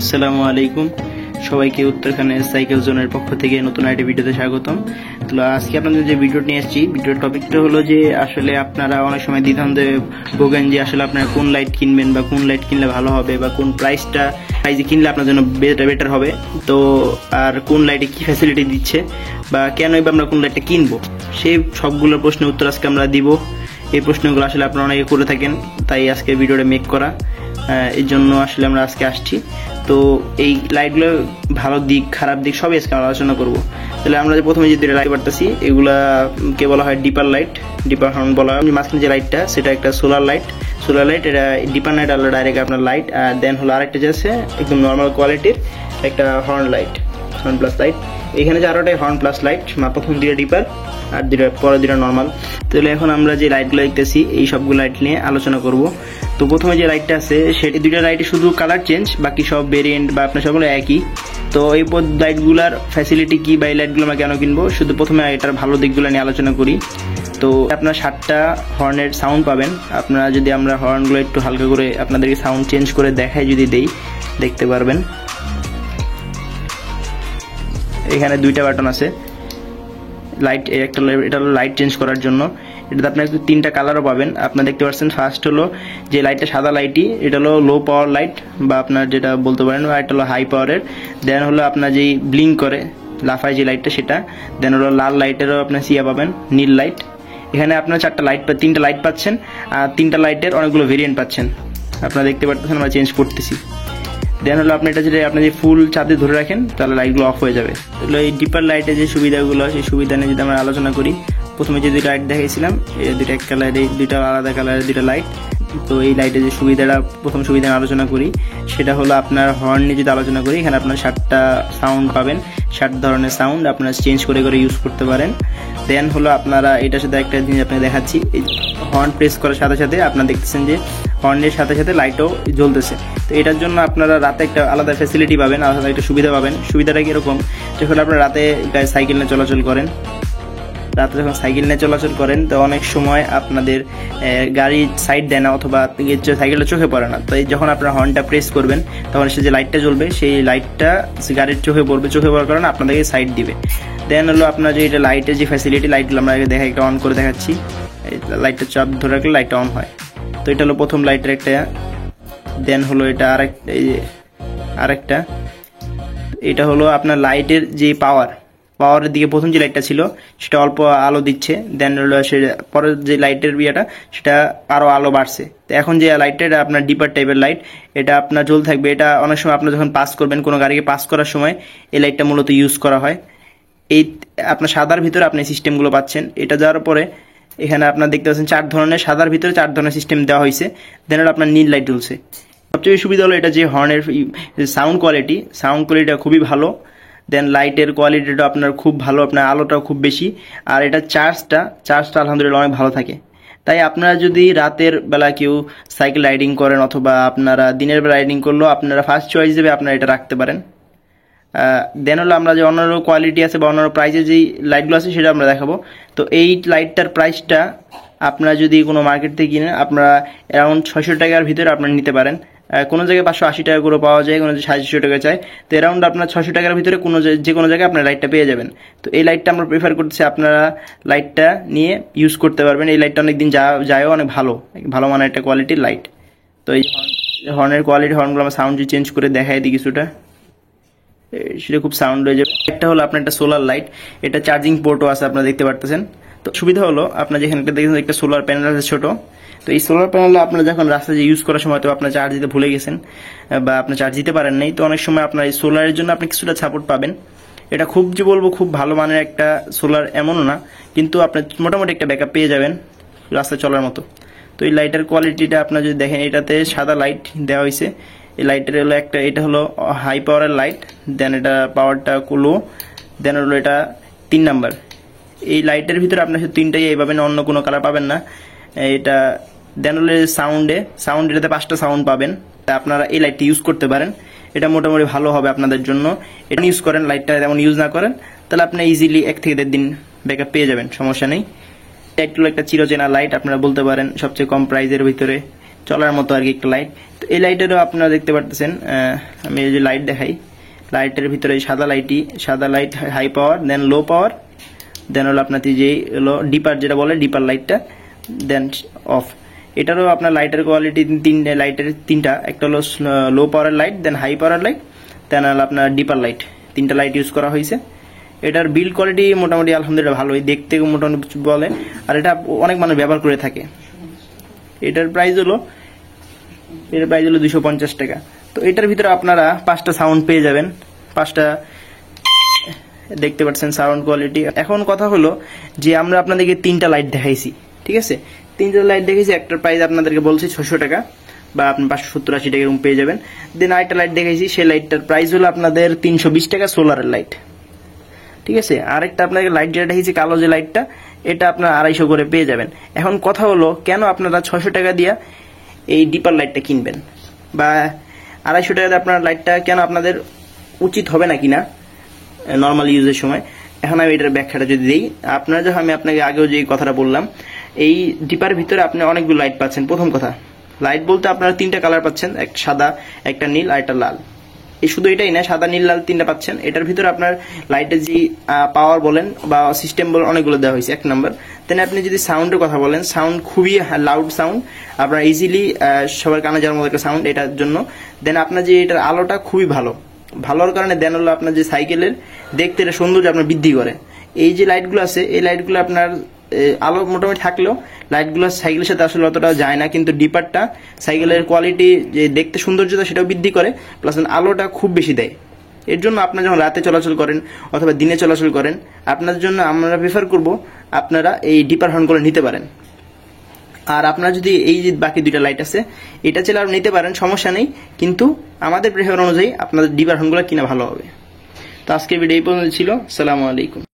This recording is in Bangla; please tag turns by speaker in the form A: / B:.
A: আসসালামু আলাইকুম সবাইকে উত্তরখানের সাইকেল জোনের পক্ষ থেকে নতুন একটা ভিডিওতে স্বাগতম। তো আজকে আপনাদের যে ভিডিওটি নিয়ে এসেছি, ভিডিওর টপিকটা হলো যে আসলে আপনারা অনেক সময় দ্বিধান্তে ভোগেন যে আসলে আপনারা কোন লাইট কিনবেন বা কোন লাইট কিনলে ভালো হবে বা কোন প্রাইসে কিনলে আপনার জন্য বেটার হবে, তো আর কোন লাইটে কি ফ্যাসিলিটি দিচ্ছে বা কেনই বা আমরা কোন লাইটটা কিনবো, সেই সবগুলো প্রশ্নের উত্তর আজকে আমরা দিব। এই প্রশ্নগুলো আসলে আপনারা অনেকে করে থাকেন, তাই আজকে ভিডিওটা মেক করা। এর জন্য আসলে আমরা আজকে আসছি। তো এই লাইটগুলো ভালো দিক খারাপ দিক সবই আজকে আমরা আলোচনা করবো। তাহলে আমরা প্রথমে যে দুটো লাইট পারতেছি এগুলাকে বলা হয় ডিপার লাইট। ডিপার হর্ন বলা হয়। মাঝখানে যে লাইটটা সেটা একটা সোলার লাইট। এটা ডিপার লাইট আলাদা ডাইরেক্ট আপনার লাইট। আর দেন হলো আরেকটা যে আছে একদম নর্মাল কোয়ালিটির একটা horn light, horn plus light. এখানে যে আরোটাই হর্ন প্লাস লাইট, প্রথম দুটো ডিপার আর পরে দুটো নর্মাল। তাহলে এখন আমরা যে লাইটগুলো দেখতেছি এই সবগুলো লাইট নিয়ে আলোচনা করব। তো প্রথমে যে লাইটটা আছে সেটি দুইটা লাইটে শুধু কালার চেঞ্জ, বাকি সব ভেরিয়েন্ট বা আপনার সবগুলো একই। তো এই লাইটগুলার ফ্যাসিলিটি কি বা এই লাইটগুলো আমরা কেন কিনবো, শুধু প্রথমে এটার ভালো দিকগুলো নিয়ে আলোচনা করি। তো আপনার 7টা হর্নের সাউন্ড পাবেন। আপনারা যদি আমরা হর্নগুলো একটু হালকা করে আপনাদেরকে সাউন্ড চেঞ্জ করে দেখাই যদি দেখতে পারবেন। এখানে দুইটা বাটন আছে লাইট, এটা হলো লাইট চেঞ্জ করার জন্য। এটাতে আপনার 3টা কালারও পাবেন। আপনারা দেখতে পাচ্ছেন ফার্স্ট হলো যে লাইটটা সাদা লাইটই, এটা হলো লো পাওয়ার লাইট বা আপনার যেটা বলতে পারেন, আর এটা হলো হাই পাওয়ারের। দেন হলো আপনার যেই ব্লিঙ্ক করে লাফায় যে লাইটটা সেটা। দেন হলো লাল লাইটেরও আপনার সিয়া পাবেন, নীল লাইট। এখানে আপনার 3টা লাইট পাচ্ছেন আর 3টা লাইটের অনেকগুলো ভেরিয়েন্ট পাচ্ছেন। আপনারা দেখতে পাচ্ছেন আমরা চেঞ্জ করতেছি। দেন হলো আপনি এটা যদি আপনি যে ফুল চাপে ধরে রাখেন তাহলে লাইটগুলো অফ হয়ে যাবে। তাহলে এই ডিপার লাইটের যে সুবিধাগুলো সেই সুবিধা নিয়ে যদি আমরা আলোচনা করি, প্রথমে যে দুটো লাইট দেখাইছিলাম এই দুটো এক কালারের, দুইটা আলাদা কালারের দুটো লাইট। তো এই লাইটের যে সুবিধাটা, প্রথম সুবিধা আলোচনা করি সেটা হলো আপনার হর্ন নিয়ে যদি আলোচনা করি, এখানে আপনার 7টা সাউন্ড পাবেন, 7 ধরনের সাউন্ড আপনারা চেঞ্জ করে ইউজ করতে পারেন। দেন হলো আপনারা এটার সাথে একটা জিনিস আপনাকে দেখাচ্ছি, এই হর্ন প্রেস করার সাথে সাথে আপনারা দেখতেছেন যে হর্নের সাথে সাথে লাইটও জ্বলতেছে। তো এটার জন্য আপনারা রাতে একটা আলাদা ফ্যাসিলিটি পাবেন, আলাদা একটা সুবিধা পাবেন। সুবিধাটা কীরকম, যখন আপনারা রাতে সাইকেল নিয়ে চলাচল করেন, তো অনেক সময় আপনাদের গাড়ি সাইড দেয় না অথবা সাইকেলটা চোখে পড়ে না। তাই যখন আপনারা হর্নটা প্রেস করবেন তখন সে যে লাইটটা জ্বলবে সেই লাইটটা গাড়ির চোখে পড়বে, চোখে পড়ার কারণে আপনাদেরকে সাইড দিবে। দেন হলো আপনার যে এটা লাইটের যে ফ্যাসিলিটি, লাইটগুলো আমরা আগে একটা অন করে দেখাচ্ছি। লাইটটা চাপ ধরে রাখলে লাইটটা অন হয়। তো এটা হলো প্রথম লাইটের একটা। দেন হলো এটা আরেকটা এটা হলো আপনার লাইটের যে পাওয়ারের দিকে প্রথম যে লাইটটা ছিল সেটা অল্প আলো দিচ্ছে। দেন হলো পরের যে লাইটের বিয়েটা সেটা আরো আলো বাড়ছে। তো এখন যে লাইটটা এটা আপনার ডিপার টাইপের লাইট, এটা আপনার জ্বল থাকবে। এটা অনেক সময় আপনার যখন পাস করবেন, কোনো গাড়িকে পাস করার সময় এই লাইটটা মূলত ইউজ করা হয়। এই আপনার সাদার ভিতরে আপনি সিস্টেমগুলো পাচ্ছেন। এটা যাওয়ার পরে এখানে আপনার দেখতে পাচ্ছেন 4 ধরনের, সাদার ভিতরে 4 ধরনের সিস্টেম দেওয়া হয়েছে। দেন আপনার নীল লাইট জ্বলছে। সবচেয়ে সুবিধা হলো এটা যে হর্নের সাউন্ড কোয়ালিটিটা খুবই ভালো। দেন লাইটের কোয়ালিটিটা আপনার খুব ভালো, আপনার আলোটাও খুব বেশি। আর এটা চার্জটা আলহামদুলিল্লাহ অনেক ভালো থাকে। তাই আপনারা যদি রাতের বেলা কেউ সাইকেল রাইডিং করেন অথবা আপনারা দিনের বেলা রাইডিং করলেও আপনারা ফার্স্ট চয়েস হিসেবে আপনারা এটা রাখতে পারেন। দেন হলো আমরা যে অন্যান্য কোয়ালিটি আছে বা অন্যান্য প্রাইসের যেই লাইটগুলো আছে সেটা আমরা দেখাবো। তো এই লাইটটার প্রাইসটা আপনারা যদি কোনো মার্কেট থেকে কিনেন আপনারা অ্যারাউন্ড 600 টাকার ভিতরে আপনারা নিতে পারেন। কোনো জায়গায় 580 টাকা করে পাওয়া যায়, কোনো জায়গায় 750 টাকা চাই। তো অ্যারাউন্ড আপনার 600 টাকার ভিতরে যে কোনো জায়গায় আপনার লাইটটা পেয়ে যাবেন। তো এই লাইটটা আমরা প্রেফার করতেছি, আপনারা লাইটটা নিয়ে ইউজ করতে পারবেন। এই লাইটটা অনেকদিন যায়ও, অনেক ভালো মানের একটা কোয়ালিটির লাইট। তো এই হর্নের হর্নগুলো আমরা সাউন্ড চেঞ্জ করে দেখাই দিই কিছুটা, সেটা খুব সাউন্ড হয়ে যাবে। একটা হলো আপনার একটা সোলার লাইট, এটা চার্জিং পোর্টও আছে আপনারা দেখতে পারতেছেন। তো সুবিধা হলো আপনার যেখানে দেখেছেন একটা সোলার প্যানেল আছে ছোট। তো এই সোলার প্যানেলটা আপনারা যখন রাস্তায় ইউজ করার সময় তো আপনার চার্জ দিতে ভুলে গেছেন বা আপনার চার্জ দিতে পারেন নাই, তো অনেক সময় আপনার এই সোলারের জন্য আপনি কিছুটা সাপোর্ট পাবেন। এটা খুব খুব ভালো মানের একটা সোলার এমনও না, কিন্তু আপনার মোটামুটি একটা ব্যাকআপ পেয়ে যাবেন রাস্তায় চলার মতো। তো এই লাইটের কোয়ালিটিটা আপনারা যদি দেখেন, এটাতে সাদা লাইট দেওয়া হয়েছে। এই লাইটের হলো এটা হলো হাই পাওয়ারের লাইট। দেন এটা পাওয়ারটা লো। দেন হলো এটা 3 নাম্বার। এই লাইটের ভিতরে আপনার 3টাই এই পাবেন, অন্য কোনো কালার পাবেন না এটা। দেন হলো এটাতে 5টা সাউন্ড পাবেন। তা আপনারা এই লাইটটা ইউজ করতে পারেন, এটা মোটামুটি ভালো হবে আপনাদের জন্য। এটা ইউজ করেন, লাইটটা তেমন ইউজ না করেন তাহলে আপনি ইজিলি 1 থেকে 1.5 দিন ব্যাকআপ পেয়ে যাবেন, সমস্যা নেই। একটা চিরচেনা লাইট আপনারা বলতে পারেন, সবচেয়ে কম প্রাইজের ভিতরে চলার মতো আর কি একটা লাইট। তো এই লাইটেরও আপনারা দেখতে পারতেছেন, আমি এই যে লাইট দেখাই, লাইটের ভিতরে সাদা লাইট হাই পাওয়ার, দেন লো পাওয়ার, দেন হলো আপনার যে হলো ডিপার যেটা বলে ডিপার লাইটটা, দেন অফ। এটারও আপনার লাইটের কোয়ালিটি লাইটের তিনটা, একটা হলো লো পাওয়ারের লাইট, দেন হাই পাওয়ার লাইট, দেন হলো আপনার ডিপার লাইট, তিনটা লাইট ইউজ করা হয়েছে। এটার বিল্ড কোয়ালিটি মোটামুটি আলহামদুলিল্লাহ ভালোই, দেখতে মোটামুটি বলে, আর এটা অনেক মানুষ ব্যবহার করে থাকে। এটার প্রাইস হলো 250 টাকা। তো এটার ভিতরে আপনারা 5টা সাউন্ড পেয়ে যাবেন, 5টা দেখতে পাচ্ছেন সাউন্ড কোয়ালিটি। এখন কথা হলো যে আমরা আপনাদেরকে 3টা লাইট দেখাইছি, ঠিক আছে, 3টা লাইট দেখাইছি, একটার প্রাইস আপনাদেরকে বলছি 600 টাকা বা আপনি 570-80 টাকা এরকম পেয়ে যাবেন। দেন আরেকটা লাইট দেখাইছি, সেই লাইটটার প্রাইস হলো আপনাদের 320 টাকা, সোলারের লাইট, ঠিক আছে। আরেকটা আপনাকে লাইট যেটা দেখাইছি কালো যে লাইটটা, এটা আপনার 250 করে পেয়ে যাবেন। এখন কথা হলো কেন আপনারা 600 টাকা দিয়ে এই ডিপার লাইটটা কিনবেন, বা 250 টাকা দিয়ে আপনার লাইটটা কেন আপনাদের উচিত হবে না কিনা নর্মাল ইউজের সময়। এখন আমি এটার ব্যাখ্যাটা যদি দিই, আপনারা যখন আমি আপনাকে আগেও যে কথাটা বললাম, এই ডিপার ভিতরে আপনি অনেকগুলো লাইট পাচ্ছেন। প্রথম কথা, লাইট বলতে আপনারা 3টা কালার পাচ্ছেন, একটা সাদা, একটা নীল আর একটা লাল। এই শুধু এটাই না, সাদা নীল লাল 3টা পাচ্ছেন। এটার ভিতরে আপনার লাইটের যে পাওয়ার বলেন বা সিস্টেম বলেন অনেকগুলো দেওয়া হয়েছে, 1 নম্বর। দেন আপনি যদি সাউন্ডের কথা বলেন, সাউন্ড খুবই লাউড সাউন্ড, আপনার ইজিলি সবার কানে যাওয়ার মতো একটা সাউন্ড এটার জন্য। দেন আপনার যে এটার আলোটা খুবই ভালোর কারণে দেন হলো আপনার যে সাইকেলের দেখতে এটা সৌন্দর্য আপনার বৃদ্ধি করে। এই যে লাইটগুলো আছে, এই লাইটগুলো আপনার আলো মোটামুটি থাকলেও লাইটগুলো সাইকেলের সাথে আসলে অতটা যায় না, কিন্তু ডিপারটা সাইকেলের কোয়ালিটি যে দেখতে সৌন্দর্যতা সেটাও বৃদ্ধি করে, প্লাস আলোটা খুব বেশি দেয়। এর জন্য আপনারা যখন রাতে চলাচল করেন অথবা দিনে চলাচল করেন, আপনাদের জন্য আমরা প্রেফার করব আপনারা এই ডিপার হর্নগুলো নিতে পারেন। আর আপনারা যদি এই যে বাকি 2টা লাইট আছে এটা চাইলে আর নিতে পারেন, সমস্যা নেই, কিন্তু আমাদের প্রেফার অনুযায়ী আপনাদের ডিপার হর্নগুলো কিনা ভালো হবে। তো আজকের ভিডিও এই পর্যন্ত ছিল। আসসালামু আলাইকুম।